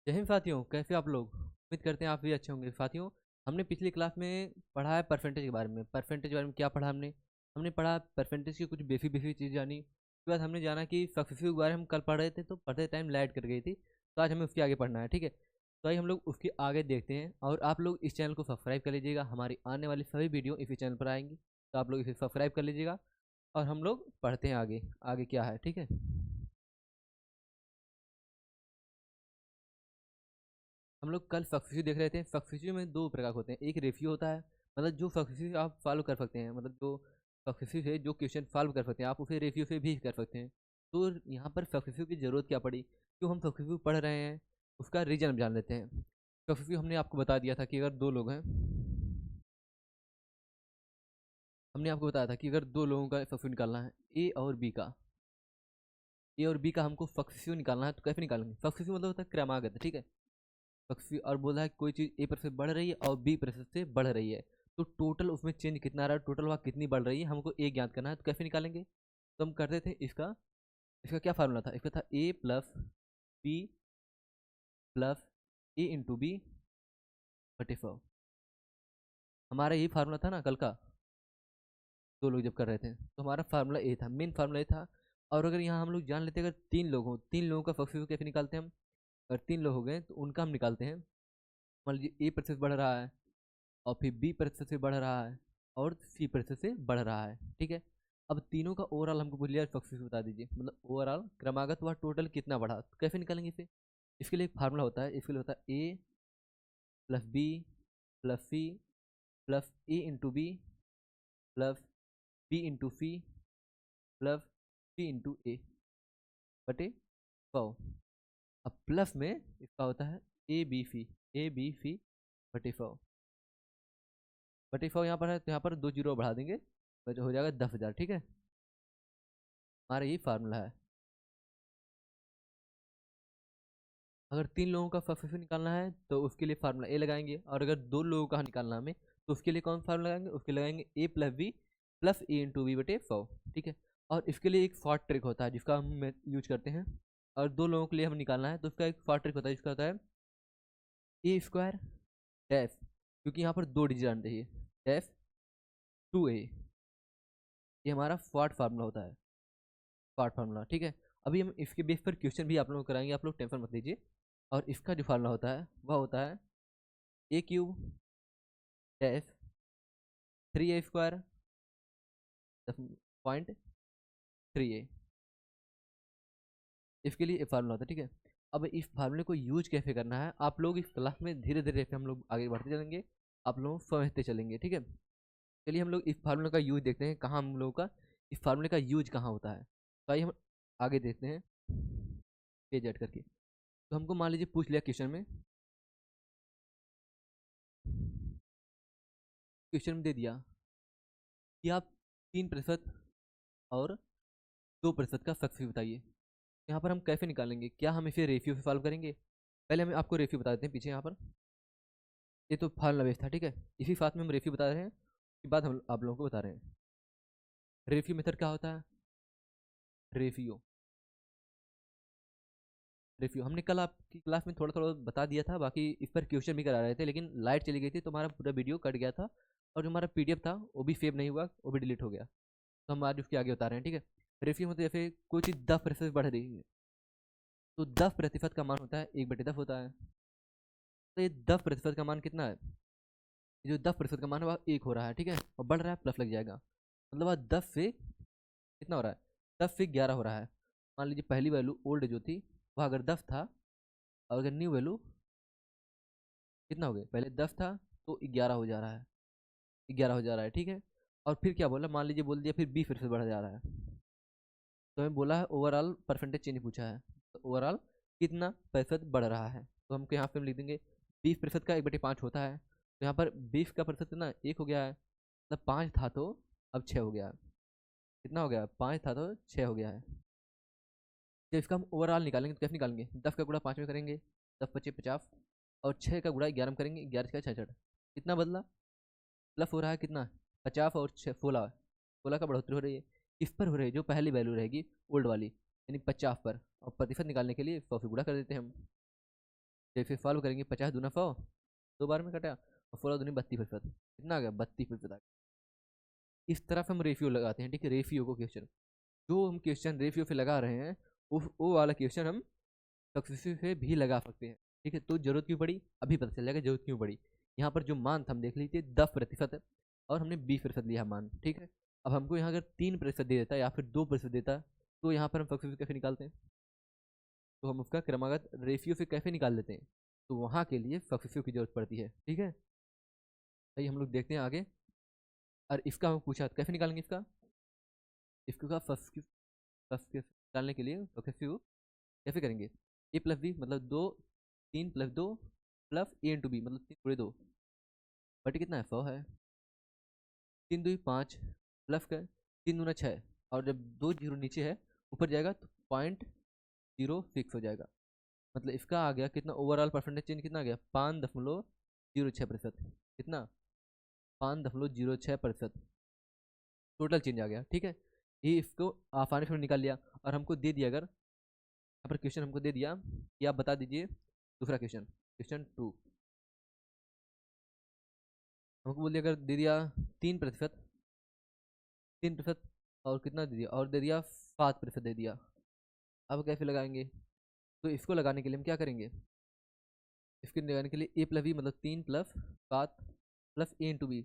जय हिंद साथियों, कैसे आप लोग? उम्मीद करते हैं आप भी अच्छे होंगे। साथियों, हमने पिछली क्लास में पढ़ा है परसेंटेज के बारे में। परसेंटेज के बारे में क्या पढ़ा हमने? हमने पढ़ा परसेंटेज की कुछ बेसिक बेसिक चीज़ जानी। उसके बाद हमने जाना कि सक्सेसिव के बारे में हम कल पढ़ रहे थे, तो पढ़ते टाइम लाइट कर गई थी, तो आज हमें उसके आगे पढ़ना है। ठीक है, तो आइए हम लोग उसके आगे देखते हैं। और आप लोग इस चैनल को सब्सक्राइब कर लीजिएगा, हमारी आने वाली सभी वीडियो इसी चैनल पर आएंगी, तो आप लोग इसे सब्सक्राइब कर लीजिएगा। और हम लोग पढ़ते हैं आगे। आगे क्या है, ठीक है। हम लोग कल सक्सेसिव देख रहे थे। सक्सेसिव में दो प्रकार के होते हैं। एक रेशियो होता है, मतलब जो सक्सेसिव आप सॉल्व कर सकते हैं, मतलब जो सक्सेसिव है, जो क्वेश्चन सॉल्व कर सकते हैं आप, उसे रेशियो से भी कर सकते हैं। तो यहाँ पर सक्सेसिव की ज़रूरत क्या पड़ी, क्यों हम सक्सेसिव पढ़ रहे हैं, उसका रीजन हम जान लेते हैं। सक्सेसिव हमने आपको बता दिया था कि अगर दो लोग हैं, हमने आपको बताया था कि अगर दो लोगों का सक्सेसिव निकालना है, ए और बी का, ए और बी का हमको सक्सेसिव निकालना है, तो कैसे निकालेंगे? सक्सेसिव मतलब होता है क्रमागत, ठीक है। पक्षी और बोला है कोई चीज़ ए प्रतिशत बढ़ रही है और बी प्रतिशत से बढ़ रही है, तो टोटल उसमें चेंज कितना आ रहा है, टोटल वहाँ कितनी बढ़ रही है, हमको ए ज्ञात करना है। तो कैसे निकालेंगे? तो हम करते थे इसका, इसका क्या फार्मूला था? इसका था ए plus B plus A into B बटे 100। हमारा यही फार्मूला था ना कल का, दो लोग जब कर रहे थे, तो हमारा फार्मूला ए था, मेन फार्मूला ए था। और अगर यहाँ हम लोग जान लेते अगर तीन लोग हों, तीन लोगों का सक्सेसिव कैसे निकालते हैं हम? अगर तीन लोग हो गए तो उनका हम निकालते हैं। मान लीजिए ए प्रतिशत बढ़ रहा है, और फिर बी प्रतिशत से बढ़ रहा है, और सी प्रतिशत से बढ़ रहा है, ठीक है। अब तीनों का ओवरऑल हमको बोलिए सक्सेस बता दीजिए, मतलब ओवरऑल क्रमागत हुआ टोटल कितना बढ़ा, तो कैसे निकालेंगे इसे? इसके लिए एक फार्मूला होता है, इसके लिए होता है A plus B plus C plus A into B plus B into C plus C into A बटे 100। अब प्लस में इसका होता है ए बी सी बटे 100। बटे 100 यहाँ पर है, तो यहाँ पर दो जीरो बढ़ा देंगे, तो हो जाएगा 10,000, ठीक है। हमारा यही फार्मूला है। अगर तीन लोगों का सक्सेसिव निकालना है तो उसके लिए फार्मूला ए लगाएंगे, और अगर दो लोगों का निकालना है हमें, तो उसके लिए कौन फार्मूला लगाएंगे? उसके लगाएंगे ए plus B plus A into B बटे 100, ठीक है। और इसके लिए एक शॉर्ट ट्रिक होता है जिसका हम यूज करते हैं। और दो लोगों के लिए हमें निकालना है, तो उसका एक शॉर्ट ट्रिक होता है जिसका होता है ए स्क्वायर डैश, क्योंकि यहाँ पर दो डिजिट आने चाहिए, डैश 2a। ये हमारा शॉर्ट फार्मूला होता है, शॉर्ट फार्मूला, ठीक है। अभी हम इसके बेस पर क्वेश्चन भी आप लोगों को कराएंगे, आप लोग टेंशन मत लीजिए। और इसका जो फार्मूला होता है वह होता है ए क्यूब डैश 3a² .3a। इसके लिए एक फार्मूला होता है, ठीक है। अब इस फार्मूले को यूज कैसे करना है, आप लोग इस क्लास में धीरे धीरे से हम लोग आगे बढ़ते चलेंगे, आप लोग समझते चलेंगे, ठीक है। चलिए हम लोग इस फार्मूले का यूज देखते हैं, कहाँ हम लोगों का इस फार्मूले का यूज कहाँ होता है। तो आइए हम आगे देखते हैं पेज ऐड करके। तो हमको मान लीजिए पूछ लिया क्वेश्चन में, क्वेश्चन में दे दिया कि आप 3% और 2% का सक्सेस बताइए। यहाँ पर हम कैसे निकालेंगे? क्या हम इसे रेशियो से सॉल्व करेंगे? पहले हम आपको रेशियो बता देते हैं पीछे। यहाँ पर ये तो फार्मूला बेस था, ठीक है। इसी साथ में हम रेशियो बता रहे हैं, उसके बाद हम आप लोगों को बता रहे हैं रेशियो मेथड क्या होता है। रेशियो रेशियो हमने कल आपकी क्लास में थोड़ा थोड़ा बता दिया था, बाकी इस पर क्वेश्चन भी करा रहे थे, लेकिन लाइट चली गई थी तो हमारा पूरा वीडियो कट गया था, और जो हमारा पीडीएफ था वो भी सेव नहीं हुआ, वो भी डिलीट हो गया। तो हम आज उसके आगे बता रहे हैं, ठीक है। रेशियो मतलब जैसे कोई चीज़ 10% बढ़ रही है, तो 10% का मान होता है 1/10 होता है। तो ये 10% का मान कितना है? जो 10% का मान है वह 1 हो रहा है, ठीक है, और बढ़ रहा है, प्लस लग जाएगा, मतलब वह 10 से कितना हो रहा है? 10 से 11 हो रहा है। मान लीजिए पहली वैल्यू ओल्ड जो थी वह अगर 10 था, और अगर न्यू वैल्यू कितना हो गया, पहले 10 था तो 11 हो जा रहा है, 11 हो जा रहा है, ठीक है। और फिर क्या बोला, मान लीजिए बोल दिया फिर 20% बढ़ जा रहा है, तो हमें बोला है ओवरऑल परसेंटेज चेंज पूछा है, तो ओवरऑल कितना प्रतिशत बढ़ रहा है। तो हमको यहाँ पे हम लिख देंगे 20% का 1/5 होता है, तो यहाँ पर 20 का प्रतिशत कितना 1 हो गया है, मतलब 5 था तो अब 6 हो गया। कितना हो गया? 5 था तो 6 हो गया है। जब इसका हम ओवरऑल निकालेंगे तो कैसे निकालेंगे? 10 का गुणा 5 में करेंगे, 10×5 = 50, और 6 का गुणा 11 में करेंगे, 11×6 = 66। कितना बदला? प्लस हो रहा है कितना? 50 और 6 16, 16 का बढ़ोतरी हो रही है। किस पर हो रही है? जो पहली वैल्यू रहेगी ओल्ड वाली, यानी 50 पर। और प्रतिशत निकालने के लिए 100 से गुणा कर देते हैं हम। जब फिर सॉल्व करेंगे 50 दूना 100, 2 बार में कटा, और 16 दूनी 32%, कितना आ गया 32% आ गया। इस तरफ हम रेशियो लगाते हैं, ठीक है, रेशियो को क्वेश्चन, जो हम क्वेश्चन रेशियो पे लगा रहे हैं वो वाला क्वेश्चन हम सक्सेसिव से भी लगा सकते हैं, ठीक है। तो जरूरत क्यों पड़ी, अभी पता चल जाएगा जरूरत क्यों पड़ी। यहाँ पर जो मान था हम देख लीजिए 10% है, और हमने 20% लिया मान, ठीक है। अब हमको यहाँ अगर 3% दे देता या फिर 2% देता, तो यहाँ पर हम सक्सेसिव कैसे निकालते हैं, तो हम उसका क्रमागत रेशियो से कैसे निकाल लेते हैं, तो वहाँ के लिए सक्सेसिव की जरूरत पड़ती है, ठीक है। भाई हम लोग देखते हैं आगे। और इसका हम पूछा कैसे निकालेंगे इसका फर्स्ट निकालने के लिए सक्सेसिव कैसे करेंगे, ए प्लस बी मतलब 2, 3 plus 2 plus A into B मतलब 3 गुणे 2 बटे कितना है 100 है, 3 2 5 प्लस का 3 दूना 6, और जब 2 जीरो नीचे है ऊपर जाएगा तो 0.06 हो जाएगा। मतलब इसका आ गया कितना, ओवरऑल परसेंटेज चेंज कितना आ गया 5.06%, कितना 5.06% टोटल चेंज आ गया, ठीक है। ये इसको आसानी से निकाल लिया। और हमको दे दिया, अगर यहाँ पर क्वेश्चन हमको दे दिया कि आप बता दीजिए दूसरा क्वेश्चन, क्वेश्चन 2 हमको बोल दिया, अगर दे दिया 3%, 3% और कितना दे दिया, और दे दिया 7% दे दिया। अब कैसे लगाएंगे, तो इसको लगाने के लिए हम क्या करेंगे, इसको लगाने के लिए ए प्लस बी मतलब 3 plus 7 plus A into B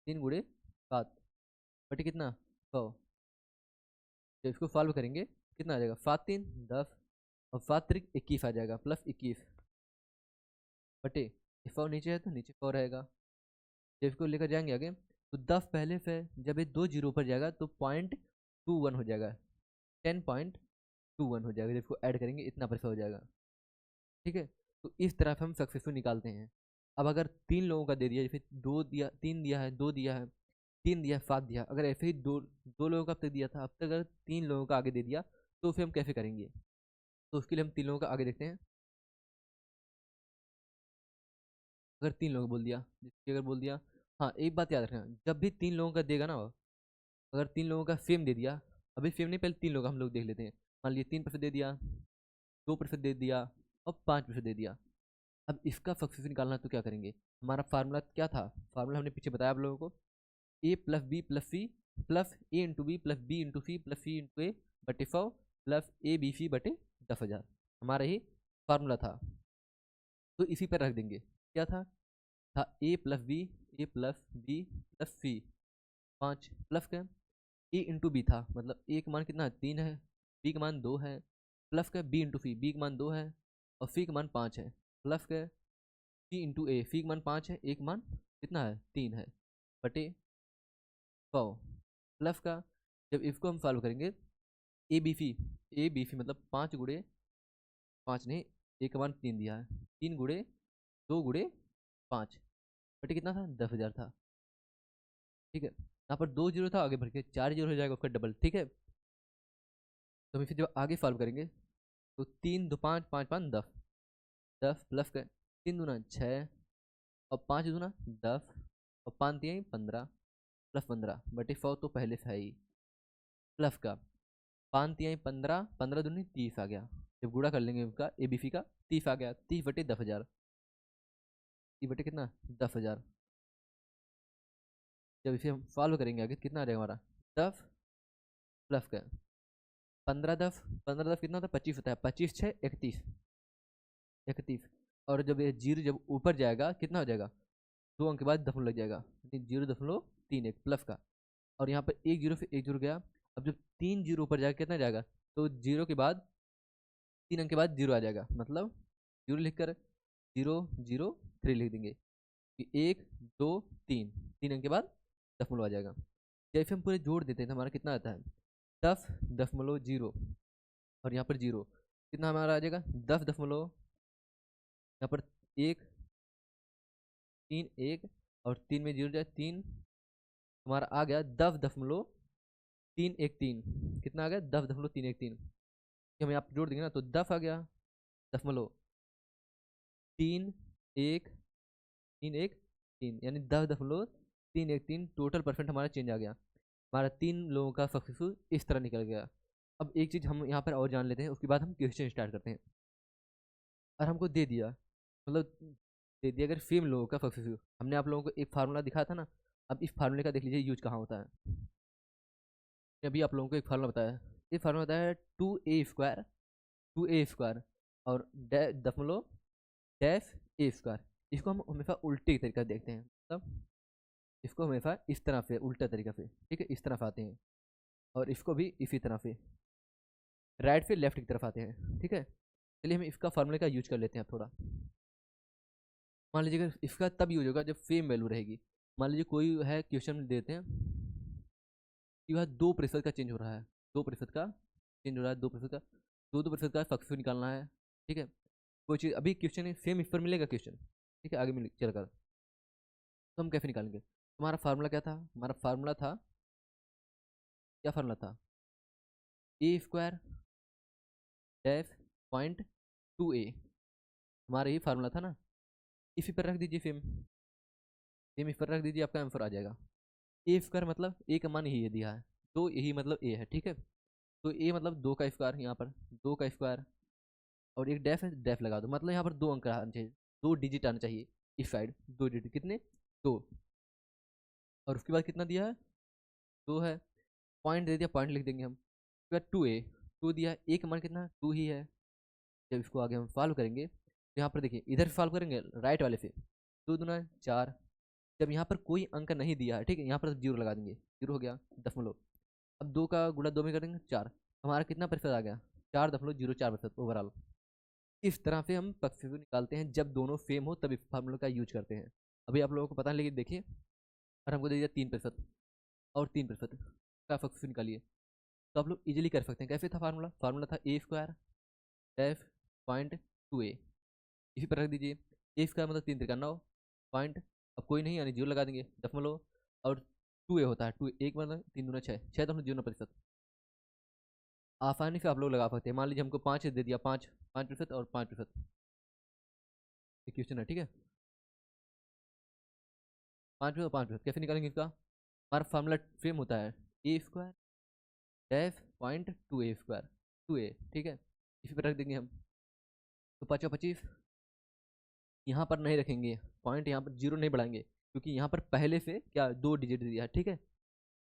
3 गुणे 7 बटे कितना 100। जब इसको सॉल्व करेंगे कितना आ जाएगा 7 3 10, और 7 3 21 आ जाएगा, प्लस 21 बटे 100 नीचे है तो नीचे 100 रहेगा। जब इसको लेकर जाएंगे आगे तो 10 पहले से, जब ये 2 जीरो पर जाएगा तो 0.21 हो जाएगा, 10.21 हो जाएगा। जब इसको ऐड करेंगे इतना पैसा हो जाएगा, ठीक है। तो इस तरह से हम सक्सेसफुल निकालते हैं। अब अगर 3 लोगों का दे दिया, जैसे 2 दिया, 3 दिया है, 2 दिया है, 3 दिया, 7 दिया, अगर ऐसे ही दो लोगों का अब तक दिया था, अब तक अगर 3 लोगों का आगे दे दिया तो फिर हम कैसे करेंगे, तो उसके लिए हम 3 लोगों का आगे देखते हैं। अगर 3 लोगों बोल दिया, जिसकी अगर बोल दिया, हाँ एक बात याद रखना, जब भी 3 लोगों का देगा ना, अगर 3 लोगों का सेम दे दिया, अभी सेम नहीं, पहले 3 लोग हम लोग देख लेते हैं। मान लीजिए 3% दे दिया, 2% दे दिया, और 5% दे दिया। अब इसका सक्सेस निकालना है तो क्या करेंगे, हमारा फार्मूला क्या था, फार्मूला हमने पीछे बताया आप लोगों को, A plus B plus C plus A into B plus B into C plus C into A बटे 100 प्लस ए बी सी बटे 10,000, हमारा ही फार्मूला था। तो इसी पर रख देंगे, क्या था ए प्लस बी, ए प्लस बी प्लस सी 5 प्लस का ए इंटू बी था, मतलब ए का मान कितना है 3 है, बी का मान 2 है, प्लस का बी इंटू सी, बी का मान 2 है और सी का मान 5 है, प्लस का सी इंटू ए, सी का मान 5 है, ए का मान कितना है 3 है, बटे 100 प्लस का, जब इसको हम सॉल्व करेंगे ए बी सी मतलब 5 गुड़े 5 नहीं, ए का मान 3 दिया है, 3 गुड़े 2 गुड़े 5 बटे कितना था 10,000 था, ठीक है। यहाँ पर 2 जीरो था, आगे बढ़ के 4 जीरो हो जाएगा उसका डबल, ठीक है। तो हम फिर जब आगे सॉल्व करेंगे तो 3 2 5 5 5 10, 10 प्लस का 3 दूना 6 और 5 दूना 10 और 5 3 15 प्लस 15 बटे 100 तो पहले से है ही, प्लस का 5 3 15, 15 दूनी 30 आ गया, जब गुड़ा कर लेंगे उसका ए बी सी का 30 आ गया, 30 बटे 10,000, 30 बटे कितना 10,000। जब इसे हम सॉल्व करेंगे आगे कितना आ जाएगा हमारा 10 प्लस का 15 10 कितना होता है 25 होता है, 25 6 31, 31। और जब ये जीरो जब ऊपर जाएगा कितना हो जाएगा, 2 अंक के बाद दशमलव लग जाएगा, 0.31 प्लस का, और यहाँ पर एक जीरो से एक जीरो गया। अब जब 3 जीरो ऊपर जाएगा कितना जाएगा, तो जीरो के बाद 3 अंक के बाद जीरो आ जाएगा, मतलब जीरो लिख कर 0 0 3 लिख देंगे कि 1 2 3, 3 अंक के बाद दशमलव आ जाएगा। जैसे हम पूरे जोड़ देते हैं तो हमारा कितना आता है 10.0, और यहाँ पर जीरो कितना हमारा आ जाएगा 10. यहाँ पर 1 3 1 और 3 में जीरो जाए 3, हमारा आ गया 10.313, कितना आ गया 10.313। हम यहाँ पर जोड़ देंगे ना तो 10 आ गया 10.313, यानी 10.313 टोटल परसेंट हमारा चेंज आ गया। हमारा 3 लोगों का सक्सेसफुल इस तरह निकल गया। अब एक चीज़ हम यहाँ पर और जान लेते हैं, उसके बाद हम क्वेश्चन स्टार्ट करते हैं। और हमको दे दिया मतलब दे दिया अगर सेम लोगों का फक्सिफ्यू। हमने आप लोगों को एक फार्मूला दिखाया था ना, अब इस फार्मूले का देख लीजिए यूज कहाँ होता है। अभी आप लोगों को एक फार्मूला बताया, ये फार्मूला बताया 2a² 2a² और दशमलव डैश a²। इसको हम हमेशा उल्टे तरीका से देखते हैं, मतलब इसको हमेशा इस तरह से उल्टा तरीका से, ठीक है, इस तरफ आते हैं, और इसको भी इसी तरह से राइट से लेफ्ट की तरफ आते हैं, ठीक है। चलिए हम इसका फार्मूले का यूज कर लेते हैं थोड़ा। मान लीजिए इसका तब यूज होगा जब सेम वैल्यू रहेगी। मान लीजिए कोई है क्वेश्चन देते हैं कि वह 2% का चेंज हो रहा है, 2% का चेंज हो रहा है, 2% का, 2% का फक्सू निकालना है, ठीक है। कोई चीज़ अभी क्वेश्चन सेम इस पर मिलेगा क्वेश्चन, ठीक है, आगे मिल चलकर, तो हम कैसे निकालेंगे। हमारा फार्मूला क्या था, हमारा फार्मूला था, क्या फार्मूला था, a² डैश 0.2a, हमारा ये फार्मूला था ना। इसी पर रख दीजिए सेम, सेम इस पर रख दीजिए, आपका आंसर आ जाएगा। a² मतलब ए का मान यही दिया है, तो यही मतलब ए है, ठीक है। तो ए मतलब 2 का स्क्वायर, यहाँ पर 2 का स्क्वायर, और एक डैश है, डैश लगा दो, मतलब यहाँ पर 2 अंक आना चाहिए, 2 डिजिट आना चाहिए इस साइड, 2 डिजिट कितने, 2। और उसके बाद कितना दिया है, 2 है, पॉइंट दे दिया, पॉइंट लिख देंगे हम। उसके बाद 2a, 2 दिया, ए का मान कितना 2 ही है। जब इसको आगे हम सॉल्व करेंगे तो यहाँ पर देखिए इधर से सॉल्व करेंगे राइट वाले से, 2 दूना 4। जब यहाँ पर कोई अंक नहीं दिया है, ठीक है, यहाँ पर जीरो लगा देंगे, जीरो हो गया, दशमलव। अब 2 का गुणा 2 में करेंगे 4, हमारा कितना प्रतिशत आ गया, 4.04% ओवरऑल। इस तरह से हम पक्ष निकालते हैं, जब दोनों सेम हो तब इस फार्मूले का यूज करते हैं। अभी आप लोगों को पता है, लेकिन देखिए, और हमको दे दिया 3% और 3% का पक्ष निकालिए, तो आप लोग इजीली कर सकते हैं। कैसे था फार्मूला, फार्मूला था a² डैश 0.2a, इसी पर रख दीजिए। a² मतलब 3×9 पॉइंट, अब कोई नहीं यानी जीरो लगा देंगे, दशमलव, और 2a होता है, 2 एक मतलब 3×6 6.0%। आसानी से आप लोग लगा सकते हैं। मान लीजिए हमको 5 दे दिया, 5% और 5%, ये क्वेश्चन है, ठीक है। 5% और 5% कैसे निकालेंगे इसका, हमारा फार्मूला सेम होता है, a² डैश 0.2a², 2a, ठीक है, इसी पर रख देंगे हम। तो 5×25, यहाँ पर नहीं रखेंगे पॉइंट, यहाँ पर जीरो नहीं बढ़ाएंगे, क्योंकि यहाँ पर पहले से क्या 2 डिजिट दिया है, ठीक है।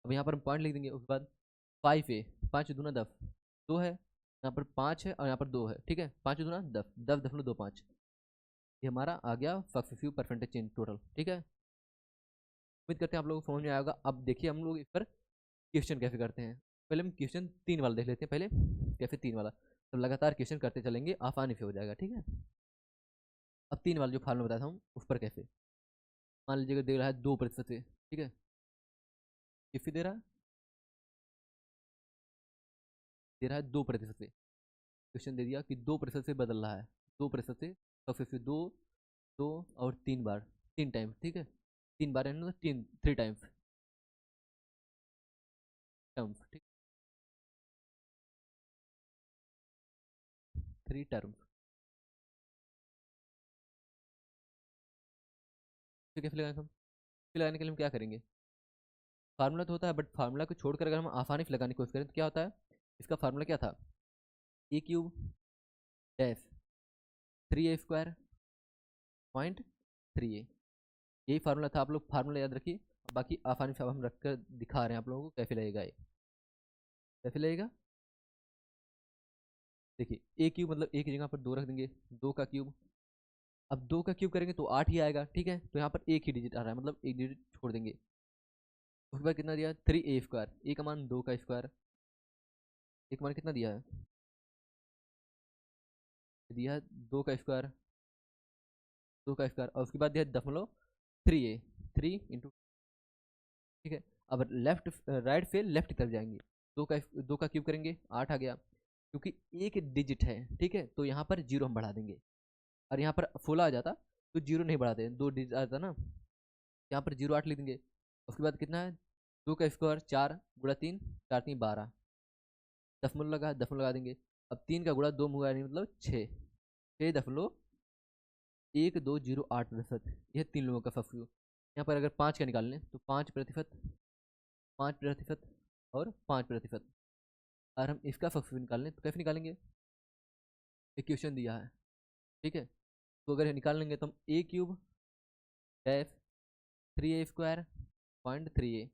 अब यहाँ पर हम पॉइंट लिख देंगे, उसके बाद 5a, 5×2 10, 2 है, यहाँ पर 5 है और यहाँ पर 2 है, ठीक है, 5×2 10, 10.25, ये हमारा आ गया 55% चेंज टोटल, ठीक है। उम्मीद करते हैं आप लोगों को समझ में आएगा। अब देखिए हम लोग इस पर क्वेश्चन कैसे करते हैं। पहले हम क्वेश्चन 3 वाला देख लेते हैं, पहले कैसे 3 वाला, तो लगातार क्वेश्चन करते चलेंगे, आसानी से हो जाएगा, ठीक है। अब 3 वाला जो फार्मूला बताया था हम, उस पर कैसे, मान लीजिएगा दे रहा है 2% से, ठीक है, किसी दे रहा है, दे रहा है 2% से, क्वेश्चन दे दिया कि 2% से बदल रहा है, 2% से, तो फिर 2, 2 और 3 बार, 3 टाइम्स, ठीक है, 3 बार यानी 3 टाइम्स टर्म्स, ठीक, 3 टर्म्स। तो कैसे लगाएंगे हम, फिर लगाने के लिए हम क्या करेंगे, फार्मूला तो होता है, बट फार्मूला को छोड़कर अगर हम आसानी से लगाने की कोशिश करें तो क्या होता है, इसका फार्मूला क्या था, a³ डैश 3a² 0.3a, यही फार्मूला था। आप लोग फार्मूला याद रखिए, बाकी आसानी से अब हम रख कर दिखा रहे हैं आप लोगों को कैसे लगेगा ये, कैसे लगेगा। देखिए a³ मतलब एक जगह पर 2 रख देंगे, 2 का क्यूब, अब 2 का क्यूब करेंगे तो 8 ही आएगा, ठीक है, तो यहाँ पर एक ही डिजिट आ रहा है, मतलब एक डिजिट छोड़ देंगे। उसके बाद कितना दिया, 3a², ए का मान 2 का स्क्वायर, एक मान कितना दिया है, दिया है 2 का स्क्वायर, 2 का स्क्वायर, और उसके बाद दिया दशमलव 3a, 3 इंटू, ठीक है। अब लेफ्ट राइट से लेफ्ट की तरफ जाएंगे, 2 का क्यूब करेंगे, 8 आ गया, क्योंकि एक डिजिट है, ठीक है, तो यहाँ पर जीरो हम बढ़ा देंगे, और यहाँ पर फुला आ जाता तो जीरो नहीं बढ़ाते, 2 डिजिट आता ना, यहाँ पर 0 8 लिख देंगे। उसके बाद कितना है, 2 का स्क्वायर 4×3, 4×3 12, दशमलव लगा देंगे। अब 3 का गुणा 2 मुगा यानी मतलब 6, 6.1208%, यह 3 लोगों का फक्यू। यहाँ पर अगर 5 का निकाल लें तो 5%, 5% और 5%, और हम इसका फक्यू निकाल लें तो कैसे निकालेंगे, एक क्वेश्चन दिया है, ठीक है, तो अगर निकाल लेंगे तो हम ए cube dash 3a² point 3a,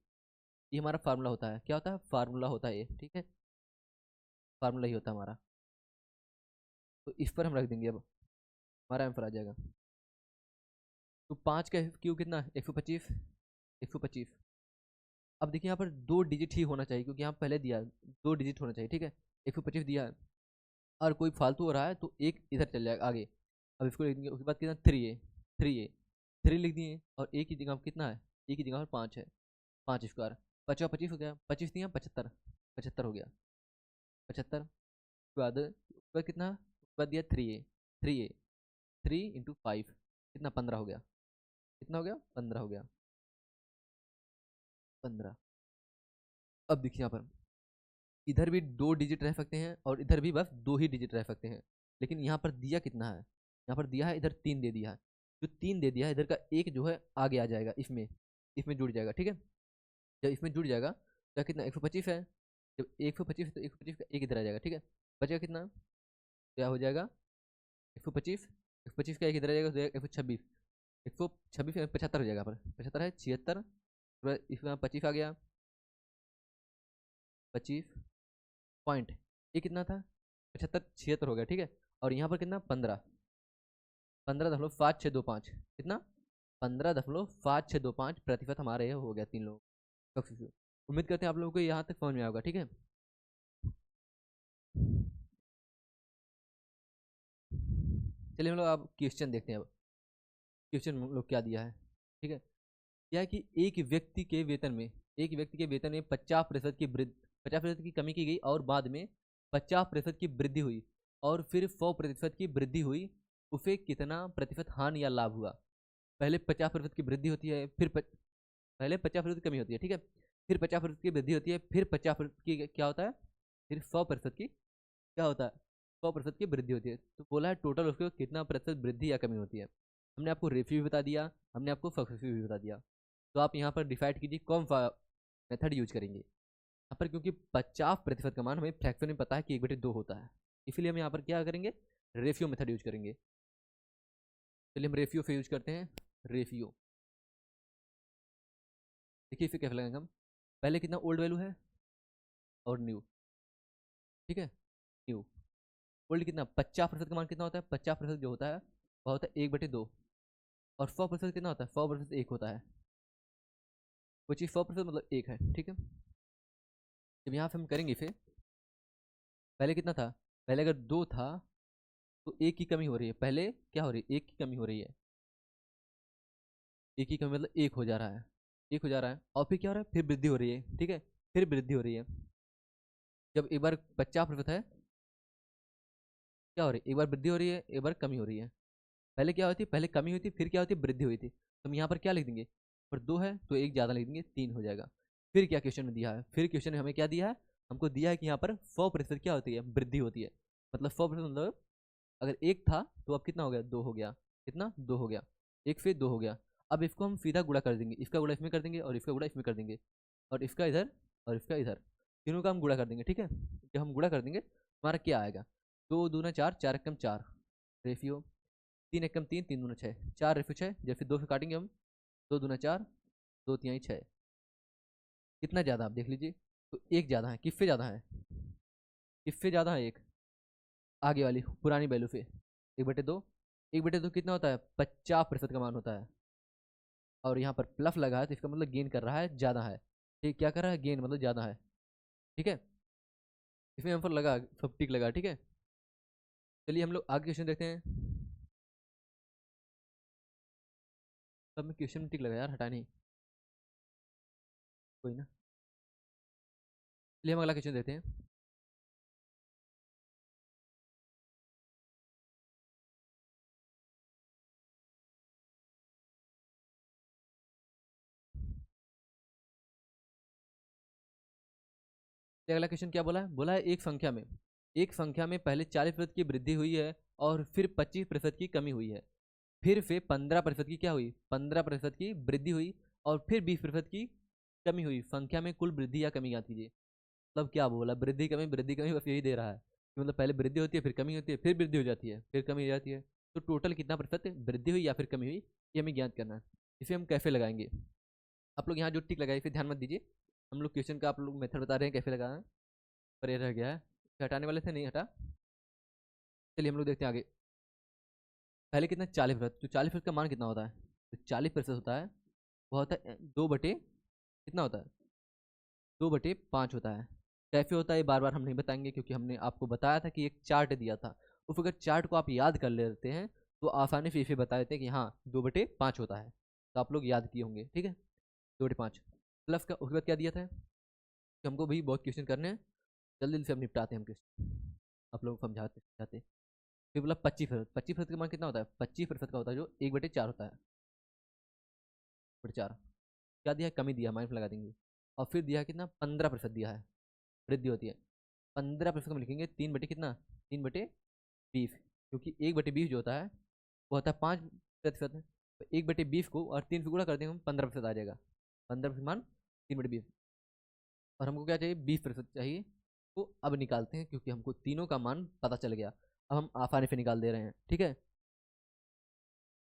ये हमारा फार्मूला होता है। क्या होता है? फार्मूला होता है ये, ठीक है, फार्मूला ही होता है हमारा। तो इस पर हम रख देंगे, अब हमारा आंसर आ जाएगा। तो 5 का क्यूब कितना? 125, 125। अब देखिए यहाँ पर 2 डिजिट ही होना चाहिए, क्योंकि यहाँ पहले दिया है 2 डिजिट होना चाहिए, ठीक है। 125 दिया है, और कोई फालतू हो रहा है तो एक इधर चल जाएगा आगे। अब इसको लिख देंगे, उसके बाद कितना? 3a, 3a, 3 लिख दिए। और ए की जगह कितना है? ए की जगह पर 5 है, 5 स्क्वायर, 25 हो गया, 25 दिया 75, 75 हो गया, 75। उसके बाद कितना? उसके बाद दिया 3a, 3a, 3 × 5 कितना? 15 हो गया। कितना हो गया? 15 हो गया, 15। अब देखिए यहाँ पर इधर भी 2 डिजिट रह सकते हैं और इधर भी बस 2 ही डिजिट रह सकते हैं, लेकिन यहाँ पर दिया कितना है? यहाँ पर दिया है इधर 3 दे दिया है। जो 3 दे दिया है, इधर का एक जो है आगे आ जाएगा, इसमें इसमें जुड़ जाएगा, ठीक है। जब इसमें जुड़ जाएगा तो कितना? 125 है। जब 125 है तो 125 का एक इधर आ जाएगा, ठीक है। बचेगा कितना? क्या हो जाएगा? 125, 125 का एक इधर आ जाएगा तो 126, 126 75 हो जाएगा। पर 75 है, 76, इसमें 25 आ गया, 25 पॉइंट, ये कितना था? 75, 76 हो गया, ठीक है। और यहाँ पर कितना? 15, 15.5625, कितना? 15.5625 हमारे ये हो गया, 3 लोग। उम्मीद करते हैं आप लोगों को यहाँ तक समझ में आएगा, ठीक है। चलिए हम लोग अब क्वेश्चन देखते हैं। अब क्वेश्चन हम लोग क्या दिया है, ठीक है। क्या है कि एक व्यक्ति के वेतन में 50% की वृद्धि, 50% की कमी की गई, और बाद में 50% की वृद्धि हुई, और फिर 100% की वृद्धि हुई, उसे कितना प्रतिशत हानि या लाभ हुआ? पहले 50% की वृद्धि होती है, पहले 50% की कमी होती है, ठीक है, फिर 50% की वृद्धि होती है, फिर 50% की क्या होता है? फिर 100% की क्या होता है? 100% की वृद्धि होती है। तो बोला है टोटल उसको कितना प्रतिशत वृद्धि या कमी होती है। हमने आपको रेशियो भी बता दिया, हमने आपको फ्रीक्वेंसी भी बता दिया। तो आप यहाँ पर डिसाइड कीजिए कौन सा मेथड यूज करेंगे। यहाँ पर क्योंकि 50% का मान हमें फ्रैक्शन में पता है कि 1/2 होता है, इसलिए हम यहाँ पर क्या करेंगे? रेशियो मेथड यूज करेंगे। चलिए हम रेशियो से यूज करते हैं। रेशियो देखिए इसे कैसे लगाएंगे हम? पहले कितना ओल्ड वैल्यू है और न्यू, ठीक है, न्यू। ओल्ड कितना? 50% का मान कितना होता है? 50% जो होता है वह होता है 1/2, और 100% कितना होता है? 100% 1 होता है। वो चीज़ 100% मतलब 1 है, ठीक है। जब यहाँ से हम करेंगे फिर, पहले कितना था? पहले अगर 2 था तो 1 की कमी हो रही है, पहले क्या हो रही है? 1 की कमी हो रही है, 1 की कमी मतलब 1 हो जा रहा है, 1 हो जा रहा है, और फिर क्या हो रहा है? फिर वृद्धि हो रही है, ठीक है, फिर वृद्धि हो रही है। जब एक बार 50% है, क्या हो रही है? एक बार वृद्धि हो रही है, एक बार कमी हो रही है। पहले क्या होती है? पहले कमी हुई थी, फिर क्या होती है? वृद्धि हुई थी। तो हम यहाँ पर क्या लिख देंगे? पर 2 है तो 1 ज़्यादा लिख देंगे, 3 हो जाएगा। फिर क्या क्वेश्चन में दिया है? फिर क्वेश्चन में हमें क्या दिया है? हमको दिया है कि यहाँ पर 100% क्या होती है? वृद्धि होती है। मतलब 100% मतलब अगर 1 था तो अब कितना हो गया? 2 हो गया। कितना? 2 हो गया, 1 से 2 हो गया। अब इसको हम सीधा गुणा कर देंगे, इसका गुणा इसमें कर देंगे और इसका गुणा इसमें कर देंगे, और इसका इधर और इसका इधर, तीनों का हम गुणा कर देंगे, ठीक है। जब हम गुणा कर देंगे हमारा क्या आएगा? 2 दूना 4, 4 एकम 4, रेशियो 3 एकम 3, 3 दूना 6, 4 रेशियो 6। जैसे 2 से काटेंगे हम, 2 दूना 4, 2 तिहाई 6। कितना ज़्यादा आप देख लीजिए, तो 1 ज़्यादा है। किससे ज़्यादा है? किससे ज़्यादा है? 1 आगे वाली पुरानी वैल्यू से। 1/2, 1/2 कितना होता है? 50% का मान होता है। और यहाँ पर प्लस लगा है तो इसका मतलब गेन कर रहा है, ज़्यादा है। ठीक, क्या कर रहा है? गेन मतलब ज़्यादा है, ठीक है। इसमें हम पर लगा, सब टिक लगा, ठीक है। चलिए हम लोग आगे क्वेश्चन देखते हैं। सब में क्वेश्चन में टिक लगा यार, हटा नहीं, कोई ना। चलिए हम अगला क्वेश्चन देते हैं। अगला क्वेश्चन क्या बोला है? बोला है एक संख्या में पहले 40% की वृद्धि हुई है, और फिर 25% की कमी हुई है, फिर से 15% की क्या हुई? 15% की वृद्धि हुई, और फिर 20% की कमी हुई। संख्या में कुल वृद्धि या कमी याद कीजिए। मतलब क्या बोला? वृद्धि कमी, वृद्धि कमी, बस यही दे रहा है कि मतलब पहले वृद्धि होती है, फिर कमी होती है, फिर वृद्धि हो जाती है, फिर कमी हो जाती है। तो टोटल कितना प्रतिशत वृद्धि हुई या फिर कमी हुई, ये हमें ज्ञात करना है। इसे हम कैसे लगाएंगे, आप लोग यहाँ जो टिक लगाए फिर ध्यान मत दीजिए, हम लोग क्वेश्चन का आप लोग मेथड बता रहे हैं कैसे लगाना है, पर ये रह गया है, हटाने वाले थे नहीं हटा। चलिए हम लोग देखते हैं आगे। पहले कितना 40%, तो 40% का मान कितना होता है, तो 40% होता है, वह होता है 2 बटे कितना होता है, 2/5 होता है। कैसे होता है ये बार बार हम नहीं बताएंगे, क्योंकि हमने आपको बताया था कि एक चार्ट दिया था, उस अगर चार्ट को आप याद कर लेते हैं तो आसानी से इसे बता देते हैं कि हाँ 2/5 होता है, तो आप लोग याद किए होंगे, ठीक है। 2/5 प्लस का उसके बाद क्या दिया था कि हमको भी बहुत क्वेश्चन करने हैं, जल्दी जल्दी से हम निपटाते हैं हम क्वेश्चन, आप लोग समझाते समझाते। फिर बोला 25%, 25% का मान कितना होता है, 25% का होता है जो 1/4 होता है, 1/4 क्या दिया है, कमी दिया है, माइनस लगा देंगे। और फिर दिया है कितना, 15% दिया है, वृद्धि होती है। 15% हम लिखेंगे 3 बटे कितना, 3/20, क्योंकि 1/20 जो होता है वो होता है 5%। तो 1/20 को और 3 से गुणा कर देंगे हम, 15% आ जाएगा, 15% मान 3/20, और हमको क्या चाहिए, 20% चाहिए। तो अब निकालते हैं, क्योंकि हमको तीनों का मान पता चल गया, अब हम आसानी से निकाल दे रहे हैं, ठीक है।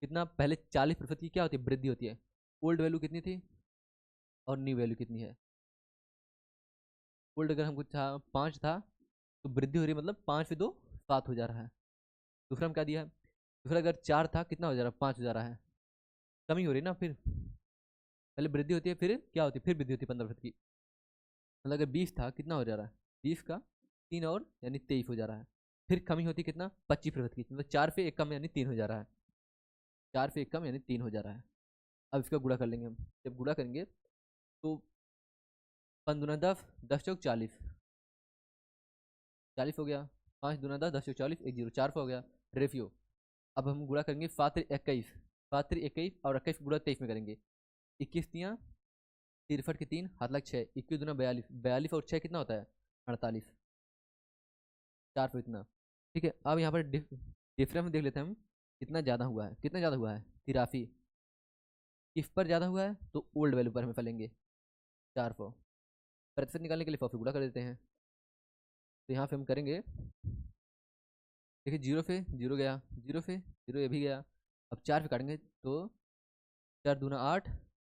कितना, पहले 40% की क्या होती है, वृद्धि होती है। ओल्ड वैल्यू कितनी थी और न्यू वैल्यू कितनी है। ओल्ड अगर हमको था 5 था, तो वृद्धि हो रही है, मतलब 5 से 2 7 हो जा रहा है। दूसरा हम क्या दिया है, दूसरा अगर 4 था कितना हो जा रहा है, 5 हो जा रहा है, कमी हो रही है ना। फिर पहले वृद्धि होती है, फिर क्या होती है, फिर वृद्धि होती है 15% की। मतलब अगर 20 था कितना हो जा रहा है, 20 का 3 और यानी 23 हो जा रहा है। फिर कमी होती है कितना, 25% की, मतलब 4 से 1 कम यानी 3 हो जा रहा है, 4 से 1 कम यानी 3 हो जा रहा है। अब इसका गुणा कर लेंगे हम, जब गुणा करेंगे तो 5 दूना 10, 10 चौक 40, 40 हो गया। 5 दूना 10, 10 चौक 40, 1 0 4 हो गया रेफियो। अब हम गुणा करेंगे 7 3 21, 7 3 21 और 21 गुणा 23 में करेंगे। 21 तियाँ 63 के 3 हाथ लग 6, 21 दूना 42, 42 और 6 कितना होता है, 48, 4 इतना, ठीक है। अब यहाँ पर डिफरेंस देख लेते हैं हम, कितना ज़्यादा हुआ है, कितना ज़्यादा हुआ है, 83। किस पर ज़्यादा हुआ है, तो ओल्ड वैल्यू पर हमें फैलेंगे 400। प्रतिशत निकालने के लिए 100 से गुणा कर देते हैं, तो यहाँ पे हम करेंगे, देखिए 0 से 0 गया, 0 से 0 ये भी गया। अब 4 से काटेंगे तो 4 दूना 8,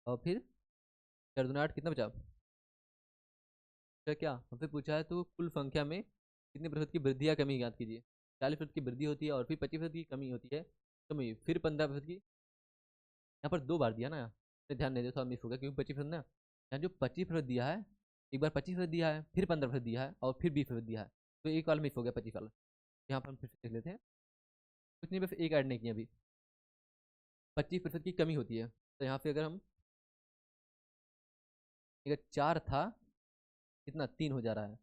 और फिर 4 दूना 8 कितना बचा, क्या हमसे पूछा है, तो कुल संख्या में कितने प्रतिशत की वृद्धि या कमी ज्ञात कीजिए। 40% की वृद्धि होती है और फिर 25% की कमी होती है, कमी फिर 15% की। यहाँ पर 2 बार दिया ना, तो ध्यान नहीं दे थोड़ा मिस हो गया, क्योंकि 25% ना, यहाँ जो 25% दिया है, एक बार 25% दिया है, फिर 15% दिया है, और फिर 20% दिया है, तो एक वाला मिस हो गया 25 वाला। यहाँ पर हम फिर से देख लेते हैं, कुछ नहीं, बस एक ऐड नहीं किया अभी। 25% की कमी होती है, तो यहाँ पे अगर हम, अगर 4 था कितना, 3 हो जा रहा है।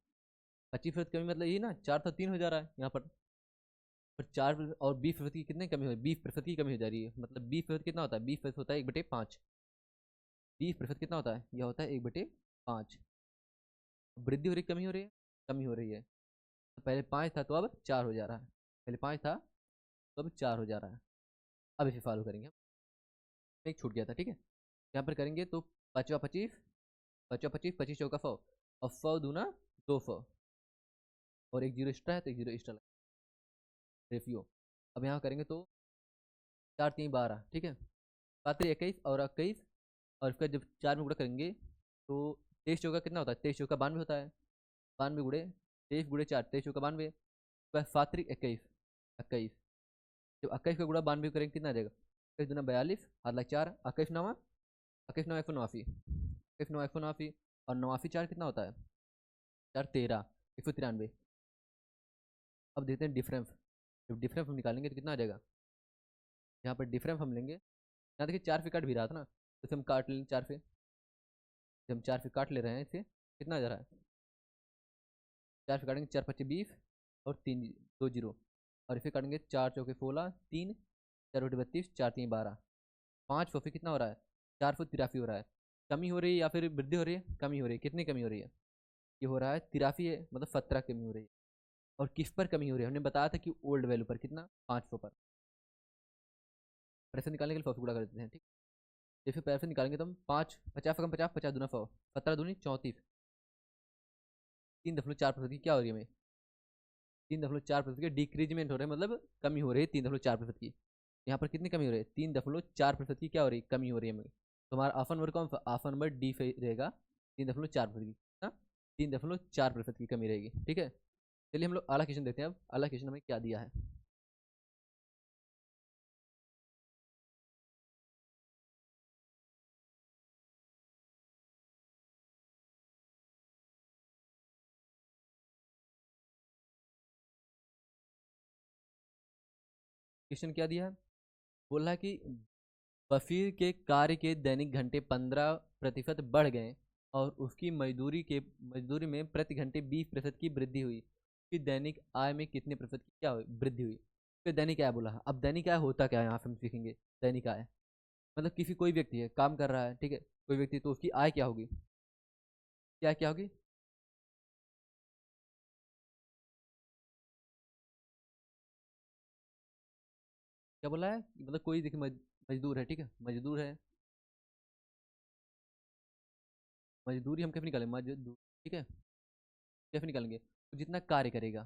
25% कमी मतलब ये ना, 4 था 3 हो जा रहा है यहाँ पर 4 और 20% की कितनी कमी हो, 20% की कमी हो जा रही है, मतलब 20% कितना होता है, 20% होता है 1/5, 20% कितना होता है, यह होता है 1/5। वृद्धि हो रही, कमी हो रही है, कमी हो रही है। तो पहले 5 था तो अब 4 हो जा रहा है, पहले 5 था तो अब 4 हो जा रहा है। अब इसे फॉलो करेंगे हम, एक छूट गया था, ठीक है। यहाँ पर करेंगे तो 5 × 25, 5 × 25, 25 × 4 = 100, और 100 दूना 200, और 1 0 एक्स्ट्रा है तो 1 0 एक्स्ट्रा रेफियो। अब यहाँ करेंगे तो 4 3 12, ठीक है, 7 3 21 और 21, और इसका जब 4 में गुणा करेंगे तो 23 चौका कितना होता है, 23 चौका 92 होता है, 92 गुणे 23 × 4, 23 चौका 92, 7 3 21, 21, जब 21 का गुणा 92 करेंगे कितना आ जाएगा, 21 दूना 42, हाथ लग 4, 21 9, 21 9 189, 21 9 189, और 89 4 कितना होता है, 4 13, 193। अब देखते हैं डिफरेंस, जब डिफरेंस हम निकालेंगे तो कितना आ जाएगा, यहाँ पर डिफरेंस हम लेंगे, यहाँ देखिए 4 से कट भी रहा था ना, तो इसे हम काट लेंगे 4 से, जब हम 4 से काट ले रहे हैं इसे, कितना आ जा रहा है, 4 से काटेंगे 4 × 5 = 20, और 3 2 0, और इसे काटेंगे 4 × 4 = 16, 3 4 × 32, 4 3 12, 5 फिर कितना हो रहा है, 483 हो रहा है। कमी हो रही है या फिर वृद्धि हो रही है, कमी हो रही है, कितनी कमी हो रही है, ये हो रहा है 83 है, मतलब 17 कमी हो रही है। और किस पर कमी हो रही है, हमने बताया था कि ओल्ड वैल्यू पर कितना, 500 पर। पैसे निकालने के लिए 100 से गुणा कर देते हैं, ठीक। जैसे पैसे निकालेंगे तो हम 5 50 कम 50, 50 दूना 100, 17 दूनी 34, 3.4% की क्या हो रही है हमें, 3.4% की डिक्रीजमेंट हो रहा है, मतलब कमी हो रही है 3.4% की। यहाँ पर कितनी कमी हो रही है? 3.4% की क्या हो रही है? कमी हो रही है हमें। तो हमारा ऑप्शन नंबर कौन सा? ऑप्शन नंबर डी रहेगा, 3.4% की। हाँ, 3.4% की कमी रहेगी। ठीक है, चलिए हम लोग अगला क्वेश्चन देखते हैं। अब अगला क्वेश्चन हमें क्या दिया है। क्वेश्चन क्या दिया है? बोला है कि बशीर के कार्य के दैनिक घंटे 15% बढ़ गए और उसकी मजदूरी में प्रति घंटे 20% की वृद्धि हुई। उसकी दैनिक आय में कितने प्रतिशत की क्या हुई? वृद्धि हुई। फिर दैनिक आय बोला है। अब दैनिक आय होता क्या है, यहाँ से हम सीखेंगे। दैनिक आय मतलब किसी कोई व्यक्ति है, काम कर रहा है, ठीक है, कोई व्यक्ति, तो उसकी आय क्या होगी? क्या क्या होगी? क्या बोला है? मतलब कोई देखिए मजदूर है, ठीक है, मजदूर है, मजदूरी हम कैसे निकालेंगे? मजदूर, ठीक है, कैसे निकालेंगे? तो जितना कार्य करेगा,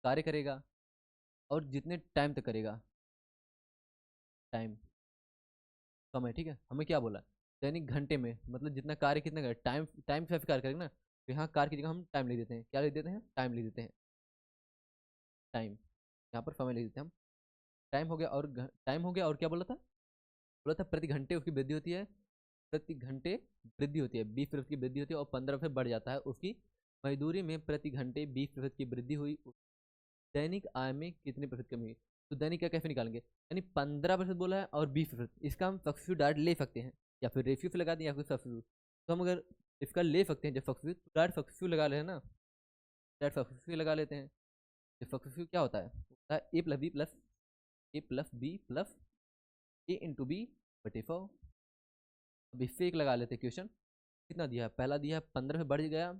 कार्य करेगा, और जितने टाइम तक करेगा, टाइम, समय, ठीक है। हमें क्या बोला? दैनिक घंटे में, मतलब जितना कार्य कितना करेगा, टाइम, टाइम से कार्य करेगा ना, तो यहाँ कार्य की जगह हम टाइम लिख देते हैं। क्या लिख देते हैं? टाइम लिख देते हैं। टाइम, यहाँ पर समय लिख देते हैं हम। टाइम हो गया, और टाइम हो गया, और क्या बोला था? बोला था प्रति घंटे उसकी वृद्धि होती है, प्रति घंटे वृद्धि होती है, 20% की वृद्धि होती है, और 15% बढ़ जाता है। उसकी मजदूरी में प्रति घंटे 20% की वृद्धि हुई। दैनिक आय में कितने प्रतिशत कमी हुई? तो दैनिक आय कैसे निकालेंगे? यानी 15% बोला है और 20%, इसका हम सब्स्टिट्यूट डायरेक्ट ले सकते हैं, या फिर रेशियो से लगा दें, या फिर सब्स्टिट्यूट। तो हम अगर इसका ले सकते हैं जब सब्स्टिट्यूट, तो डायरेक्ट सब्स्टिट्यूट लगा लेते हैं ना, डायरेक्ट सब्स्टिट्यूट लगा लेते हैं। तो सब्स्टिट्यूट क्या होता है? होता है a+b+a+b+a इंटू बी बटे 4। अब इससे एक लगा लेते हैं क्वेश्चन। कितना दिया है? पहला दिया है 15 में बढ़ गया,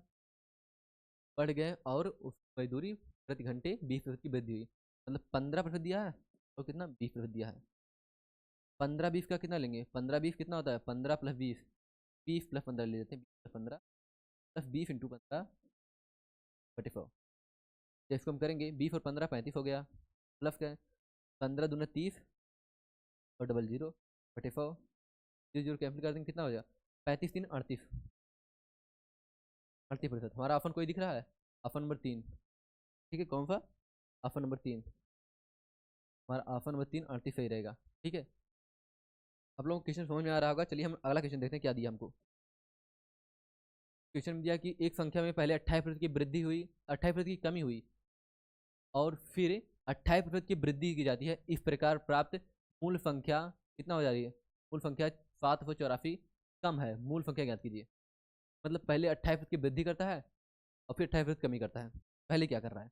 बढ़ गए, और उस मजदूरी प्रति घंटे 20% की वृद्धि हुई। मतलब 15% दिया है, और कितना? 20% दिया है। 15 20 का कितना लेंगे? 15 20 कितना होता है? 15+20, 20+15 ले लेते हैं, 20+15 +20 इंटू 15/4। जब इसको हम करेंगे, 20 और 15 35 हो गया, प्लस क्या है? 15 दूना 30, और डबल जीरो बटे 4। जीरो जीरो कैंसिल कर देंगे, कितना हो जाएगा? 35 3 38, 38%। हमारा ऑप्शन कोई दिख रहा है? ऑप्शन नंबर 3, ठीक है, कौन सा? ऑप्शन नंबर 3, हमारा ऑप्शन नंबर 3 38 सही रहेगा। ठीक है, आप लोगों को क्वेश्चन समझ में आ रहा होगा। चलिए हम अगला क्वेश्चन देखते हैं क्या दिया हमको। क्वेश्चन में दिया कि एक संख्या में पहले 28% की वृद्धि हुई, 28% की कमी हुई, और फिर 28% की वृद्धि की जाती है। इस प्रकार प्राप्त मूल संख्या कितना हो जा रही है? मूल संख्या 784 कम है। मूल संख्या ज्ञात कीजिए। मतलब पहले 28% की वृद्धि करता है, और फिर 28% कमी करता है। पहले क्या कर रहा है?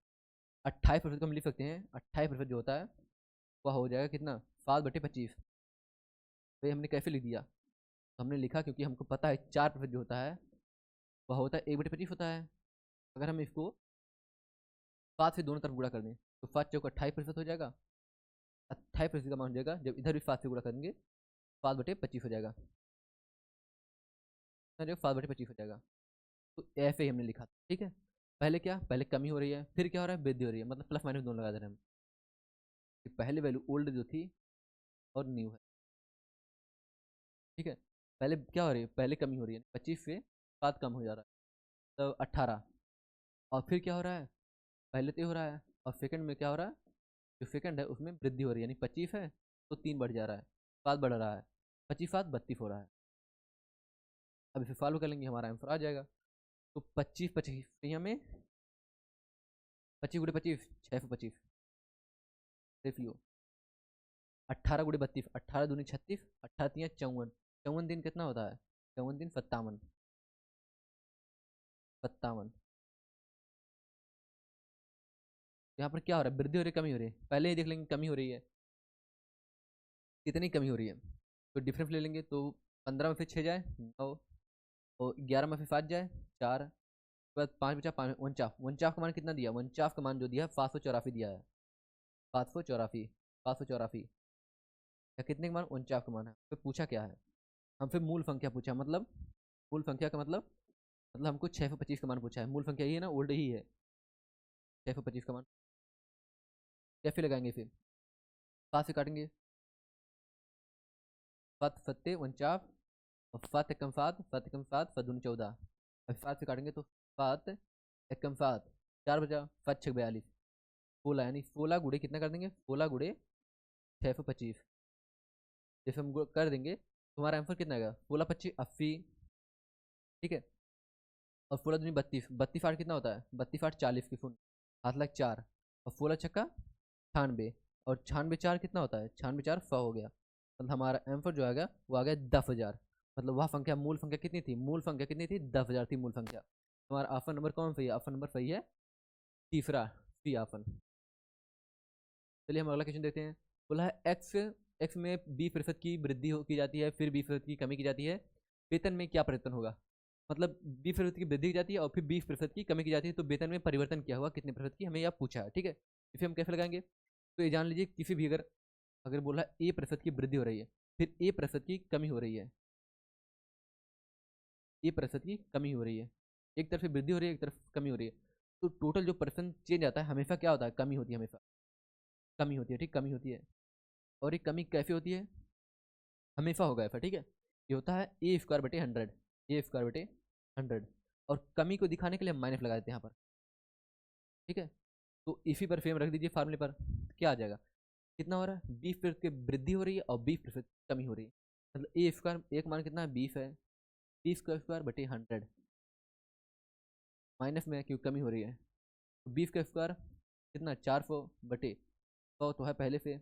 28% को हम लिख सकते हैं, 28% जो होता है वह हो जाएगा कितना? 7/25। तो ये हमने कैसे लिख दिया? तो हमने लिखा क्योंकि हमको पता है 4% जो होता है वह होता है 1/25 होता है। अगर हम इसको 7 से दोनों तरफ गुणा कर दें, तो 5 × 4 = 28% हो जाएगा। 28% का मान हो जाएगा जब इधर भी 7 से गुणा करेंगे, 7/25 हो जाएगा, 7/25 हो जाएगा। तो ऐसे ही हमने लिखा, ठीक है। पहले क्या? पहले कमी हो रही है, फिर क्या हो रहा है? वृद्धि हो रही है, मतलब प्लस माइनस दोनों लगा दे रहे हैं हम। कि पहले वैल्यू ओल्ड जो थी और न्यू है, ठीक है। पहले क्या हो रही है? पहले कमी हो रही है, 25 से 7 कम हो जा रहा है, तो 18। और फिर क्या हो रहा है? पहले तो हो रहा है, और सेकंड में क्या हो रहा है? जो सेकंड है उसमें वृद्धि हो रही है, यानी 25 है तो 3 बढ़ जा रहा है, 7 बढ़ रहा है, 25 7 32 हो रहा है। अब इसे सॉल्व कर लेंगे, हमारा आंसर आ जाएगा। तो 25 25 में 25 × 25 625, देख लियो। 18 × 32, 18 दूनी 36, 18 3 54, 54 दिन कितना होता है? 54 दिन 57, 57। यहाँ पर क्या हो रहा है? वृद्धि हो रही है, कमी हो रही है? पहले ही देख लेंगे कमी हो रही है। कितनी कमी हो रही है? तो डिफरेंस ले लेंगे, तो 15 में से 6 जाए 9, और 11 में से 7 जाए 4, उसके बाद 5 बचा, 5 49, 49 का मान कितना दिया? 49 का मान जो दिया है 584 दिया है, 584, 584। या कितने का मान? 49 का मान है। फिर पूछा क्या है? हम फिर मूल संख्या पूछा, मतलब मूल संख्या का मतलब हमको 625 का मान पूछा है। मूल संख्या ही है ना, ओल्ड ही है। 625 का मान कैफे लगाएंगे फिर 5 से काटेंगे, 7 सत्ते 49 और 7 एकम 7, 7 एकम 7, 7 दूनी 14। अब 7 से काटेंगे तो 7 एकम 7, 4 बचा, 7 6 42, 16 यानी 16 गुड़े कितना कर देंगे, 16 गुड़े 625। जैसे हम कर देंगे तो हमारा आंसर कितना आएगा, 16 25 80, ठीक है। और 16 दूनी 32, 32 आठ कितना होता है, 32 आठ 40 की फुल, 7 लाख 4, और 16 छक्का 96, और 96 4 कितना होता है, 96 4 100 हो गया। मतलब हमारा आंसर जो आएगा वो आ गया 10,000। मतलब वह संख्या मूल संख्या कितनी थी, मूल संख्या कितनी थी, 10,000 थी मूल संख्या। हमारा ऑप्शन नंबर कौन सही है, ऑप्शन नंबर सही है तीसरा, सी ऑप्शन। चलिए हम अगला क्वेश्चन देखते हैं। बोला है एक्स एक्स में 20% की वृद्धि की जाती है, फिर 20% की कमी की जाती है, वेतन में क्या परिवर्तन होगा। मतलब 20% की वृद्धि की जाती है और फिर 20% की कमी की जाती है, तो वेतन में परिवर्तन क्या हुआ, कितने प्रतिशत की, हमें यह पूछा है, ठीक है। इसे हम कैसे लगाएंगे, तो ये जान लीजिए किसी भी अगर अगर बोला ए प्रतिशत की वृद्धि हो रही है, फिर ए प्रतिशत की कमी हो रही है, ए प्रतिशत की कमी हो रही है, एक तरफ से वृद्धि हो रही है एक तरफ कमी हो रही है, तो टोटल जो परसेंट चेंज आता है हमेशा क्या होता है, कमी होती है, हमेशा कमी होती है, ठीक, कमी होती है। और ये कमी कैसे होती है, हमेशा होगा ऐसा, ठीक है। ये होता है ए स्क्वायर बटे 100, ए स्क्वायर बटे 100, और कमी को दिखाने के लिए हम माइनस लगा देते हैं यहाँ पर, ठीक है। तो इसी पर फेम रख दीजिए फार्मूले पर, क्या आ जाएगा, कितना हो रहा है, 20% की वृद्धि हो रही है और 20% कमी हो रही है। मतलब ए स्क्वायर एक मान कितना है 20 है, 20 का स्क्वायर बटे 100, माइनस में क्यों कमी हो रही है, तो 20 का स्क्वायर कितना 400 बटे 100 तो है पहले से,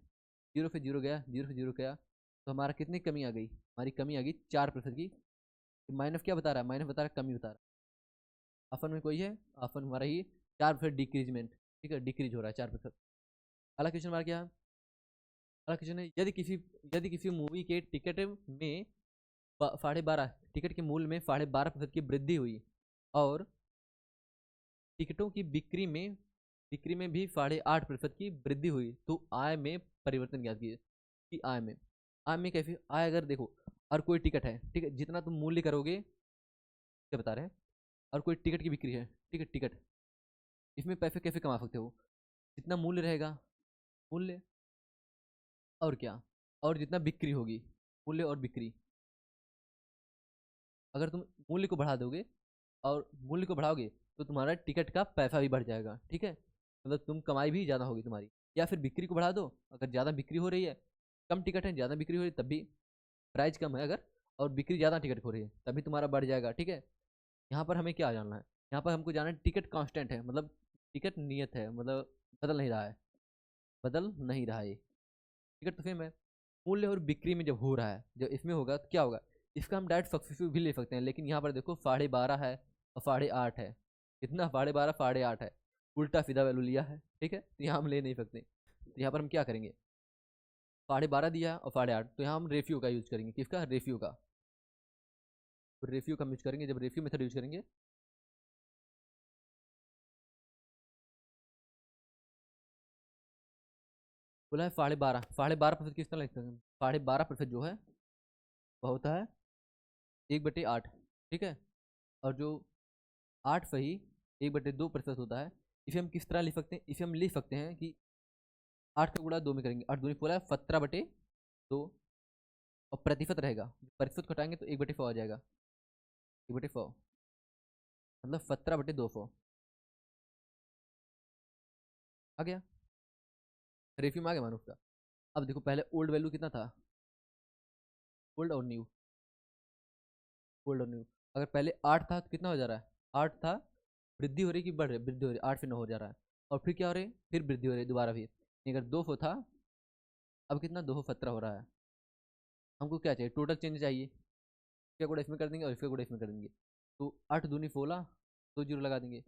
जीरो से जीरो गया, जीरो से जीरो गया, तो हमारा कितनी कमी आ गई, हमारी कमी आ गई 4% की। माइनस क्या बता रहा है, माइनस बता रहा है कमी बता रहा है। ऑप्शन में कोई है, ऑप्शन हमारा ही 4% डिक्रीजमेंट, ठीक है, डिक्रीज हो रहा है 4%। अगला क्वेश्चन हमारा क्या है, अगला क्वेश्चन है यदि किसी मूवी के टिकट में 12.5 टिकट के मूल्य में 12.5% की वृद्धि हुई और टिकटों की बिक्री में भी 8.5% की वृद्धि हुई, तो आय में परिवर्तन ज्ञात कीजिए। कि आय में कैसे, आय अगर देखो और कोई टिकट है, ठीक है, जितना तुम मूल्य करोगे क्या बता रहे हैं, और कोई टिकट की बिक्री है, ठीक है, टिकट, इसमें पैसे कैसे कमा सकते हो, जितना मूल्य रहेगा, मूल्य और क्या, और जितना बिक्री होगी, मूल्य और बिक्री, अगर तुम मूल्य को बढ़ा दोगे और मूल्य को बढ़ाओगे तो तुम्हारा टिकट का पैसा भी बढ़ जाएगा, ठीक है, मतलब तुम कमाई भी ज़्यादा होगी तुम्हारी। या फिर बिक्री को बढ़ा दो, अगर ज़्यादा बिक्री हो रही है, कम टिकट है ज़्यादा बिक्री हो रही है तब भी, प्राइस कम है अगर और बिक्री ज़्यादा टिकट हो रही है तभी तुम्हारा बढ़ जाएगा, ठीक है। यहाँ पर हमें क्या जानना है, यहाँ पर हमको जानना है टिकट कांस्टेंट है, मतलब टिकट नियत है, मतलब बदल नहीं रहा है, बदल नहीं रहा है, टिकट तो सेम है। मूल्य और बिक्री में जब हो रहा है, जब इसमें होगा तो क्या होगा, इसका हम डायरेक्ट सक्सेसिव भी ले सकते हैं, लेकिन यहाँ पर देखो 12.5 है और 8.5 है, कितना 12.5 8.5 है, उल्टा सीधा वैल्यू लिया है, ठीक है, तो यहाँ हम ले नहीं सकते, तो यहाँ पर हम क्या करेंगे, 12.5 दिया है और 8.5, तो यहाँ हम रेशियो का यूज करेंगे, किसका, रेशियो का, तो रेशियो का यूज करेंगे, जब रेशियो मेथड यूज करेंगे, बोला है 12.5 किस तरह लिखते हैं, 12.5% जो है वह होता है 1/8, ठीक है, और जो 8 सही 1/2% होता है। इसे हम किस तरह लिख सकते हैं, इसे हम लिख सकते हैं कि 8 का गुणा 2 में करेंगे, 8 दूनी 16 17/2, और प्रतिशत रहेगा, प्रतिशत घटाएंगे तो 1/100 आ जाएगा, 1/100 मतलब 17/200 आ गया, रेशियो में आ गया मानो उसका। अब देखो पहले ओल्ड वैल्यू कितना था, ओल्ड और न्यू, ओल्ड और न्यू, अगर पहले 8 था तो कितना हो जा रहा है, 8 था, वृद्धि हो रही कि बढ़ रही, वृद्धि हो रही, 8 से 9 हो जा रहा है, और फिर क्या हो रही है, फिर वृद्धि हो रही है दोबारा भी, अगर 200 था अब कितना 217 हो रहा है। हमको क्या चाहिए, टोटल चेंज चाहिए, इसका गुणा इसमें कर देंगे और इसका गुणा इसमें कर देंगे, तो 8 दूनी 16, 2 जीरो लगा देंगे,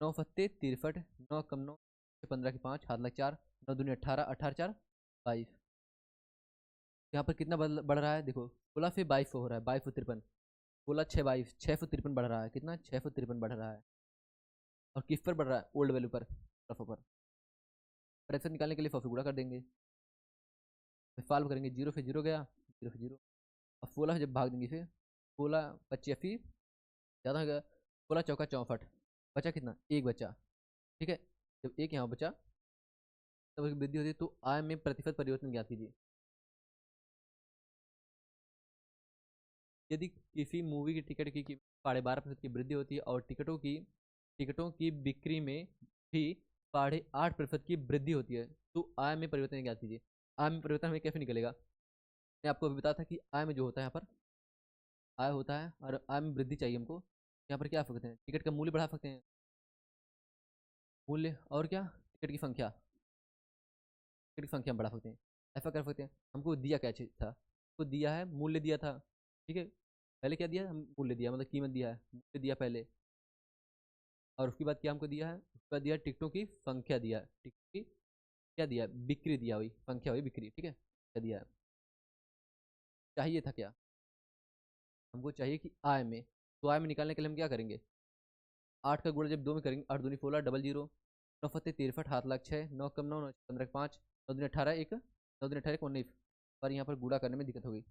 9 सत्ते 63, 9 कम 9 15 की 5, 7 लाख 4, 9 दूनी 18, 18 4 22, यहाँ पर कितना बढ़ रहा है देखो, 16 से 22 हो रहा है, 2253, 16 6 22, 653 बढ़ रहा है, कितना 653 बढ़ रहा है, और किस पर बढ़ रहा है, ओल्ड वैल्यू पर, रफो पर। फ्रैक्शन निकालने के लिए फॉर्मूला गुणा कर देंगे, सॉल्व करेंगे, जीरो से जीरो गया, जीरो से जीरो, अब 16 से जब भाग देंगे इसे, 16 25 ज़्यादा हो गया, 16 चौका 64, बचा कितना, एक बचा, ठीक है। जब एक यहाँ बचा तब उसकी वृद्धि होती है, तो आय में प्रतिशत परिवर्तन ज्ञात कीजिए। यदि किसी मूवी की टिकट की 12.5% की वृद्धि होती है और टिकटों की बिक्री में भी 8.5% की वृद्धि होती है, तो आय में परिवर्तन ज्ञात कीजिए। आय में परिवर्तन हमें कैसे निकलेगा? मैं आपको अभी बताया था कि आय में जो होता है, यहाँ पर आय होता है और आय में वृद्धि चाहिए हमको। यहाँ पर क्या कर सकते हैं, टिकट का मूल्य बढ़ा सकते हैं, मूल्य और क्या, टिकट की संख्या, टिकट की संख्या हम बढ़ा सकते हैं। ऐसा कर सकते हैं। हमको दिया क्या चीज़ था, तो दिया है मूल्य दिया था, ठीक है। पहले क्या दिया, हम मूल्य दिया मतलब कीमत दिया है, मूल्य दिया पहले, और उसके बाद क्या हमको दिया है, उसके बाद दिया टिकटों की संख्या दिया है, टिकट की क्या दिया है, बिक्री दिया हुई, संख्या हुई बिक्री, ठीक है, क्या दिया है। चाहिए था क्या, हमको चाहिए कि आय में, तो आय में निकालने के लिए हम क्या करेंगे, 8 का गुणा जब 2 में करेंगे, 8 दूनी 16 डबल जीरो, 9 फते 63 7 लाख 6, 9 कम 9 9 15 5, 9 दूनी 18 1, 9 दूनी 18 19, पर यहाँ पर गुणा करने में दिक्कत होगी।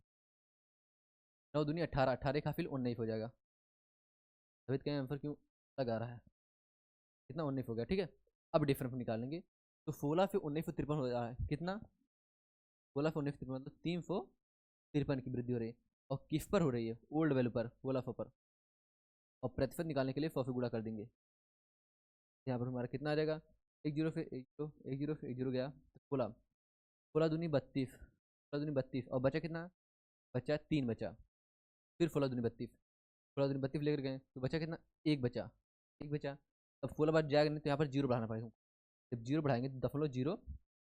9 दूनी 18, 18 का फिर 19 हो जाएगा। अभी कहीं आंसर क्यों लगा रहा है, कितना 19 हो गया, ठीक है। अब डिफरेंस निकालेंगे, तो 16 फिर 1953 हो रहा है, कितना, 16 फिर 1953 मतलब 353 की वृद्धि हो रही है। और किस पर हो रही है, ओल्ड वैल्यू पर, 1600 पर। और प्रतिशत निकालने के लिए 100 से गुणा कर देंगे। यहाँ पर हमारा कितना आ जाएगा, एक जीरो फिर एक जीरो, एक जीरो फिर एक जीरो गया, 16, 16 दूनी 32, 16 दूनी 32, और बचा कितना, बचा 3 बचा, फिर 16 दूनी 32, 16 दूनी 32 लेकर गए तो बचा कितना, एक बचा, एक बचा। अब 16 बार जाएगा नहीं तो यहाँ पर जीरो बढ़ाना पड़ेगा। जब जीरो बढ़ाएंगे तो दशमलव जीरो,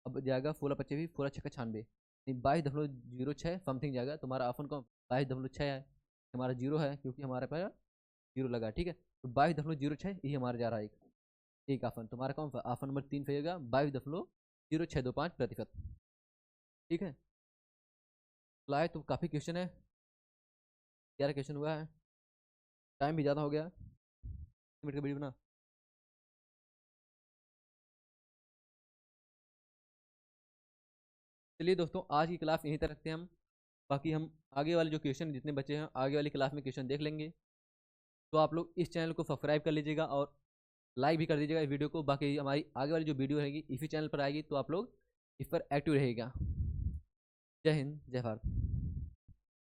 अब जाएगा 16 25 भी, 16 6 96, नहीं 22.06 समथिंग जाएगा। तुम्हारा ऑप्शन कौन, 22.6 है, हमारा जीरो है क्योंकि हमारे पास जीरो लगा, ठीक है। तो 22.06 ये हमारा जा रहा है एक ऑप्शन। तुम्हारा कौन सा ऑप्शन नंबर 3 सही होगा, 22.0625%, ठीक है। लाए तो काफ़ी क्वेश्चन है, 11 क्वेश्चन हुआ है, टाइम भी ज़्यादा हो गया, मिनट का वीडियो बना। चलिए दोस्तों, आज की क्लास यहीं तक रखते हैं हम, बाकी हम आगे वाले जो क्वेश्चन जितने बचे हैं आगे वाली क्लास में क्वेश्चन देख लेंगे। तो आप लोग इस चैनल को सब्सक्राइब कर लीजिएगा और लाइक भी कर दीजिएगा इस वीडियो को। बाकी हमारी आगे वाली जो वीडियो रहेगी इसी चैनल पर आएगी, तो आप लोग इस पर एक्टिव रहेगा। जय हिंद, जय भारत।